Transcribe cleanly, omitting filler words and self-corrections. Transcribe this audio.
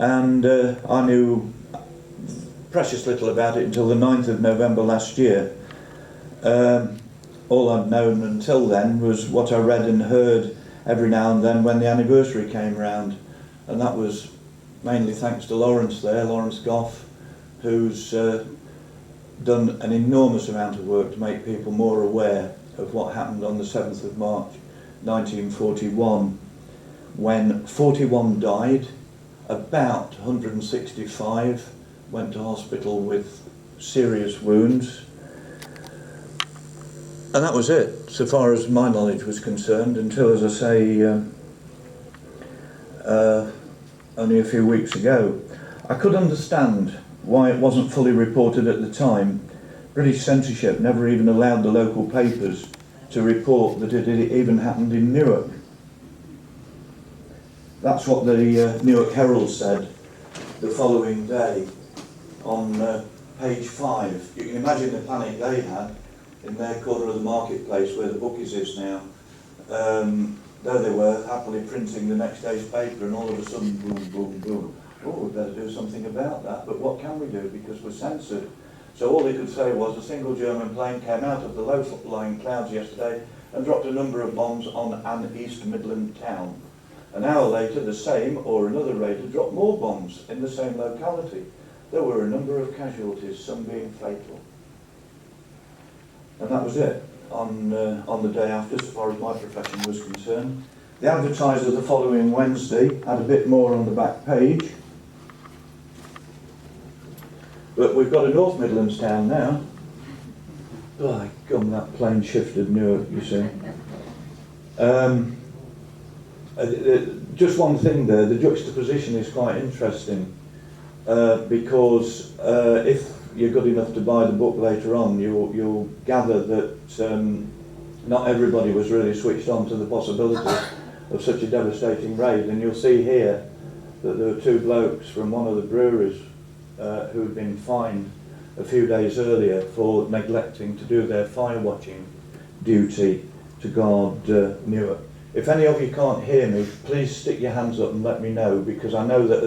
and I knew precious little about it until the 9th of November last year. All I'd known until then was what I read and heard every now and then when the anniversary came round, and that was mainly thanks to Lawrence Goff, who's done an enormous amount of work to make people more aware of what happened on the 7th of March 1941, when 41 died, about 165 went to hospital with serious wounds, and that was it, so far as my knowledge was concerned, until, as I say, only a few weeks ago. I could understand why it wasn't fully reported at the time. British censorship never even allowed the local papers to report that it had even happened in Newark. That's what the Newark Herald said the following day on page 5. You can imagine the panic they had in their corner of the marketplace where the bookies is now. There they were, happily printing the next day's paper, and all of a sudden, boom, boom, boom. Oh, we better do something about that, but what can we do, because we're censored? So all they could say was a single German plane came out of the low-lying clouds yesterday and dropped a number of bombs on an East Midland town. An hour later, the same or another raider dropped more bombs in the same locality. There were a number of casualties, some being fatal. And that was it on the day after, so far as my profession was concerned. The Advertiser the following Wednesday had a bit more on the back page. But we've got a North Midlands town now. By gum, that plane shifted Newark, you see. Just one thing there, the juxtaposition is quite interesting, because if you're good enough to buy the book later on, you'll gather that not everybody was really switched on to the possibility of such a devastating raid, and you'll see here that there were two blokes from one of the breweries who had been fined a few days earlier for neglecting to do their fire watching duty to guard Newark. If any of you can't hear me, please stick your hands up and let me know, because I know that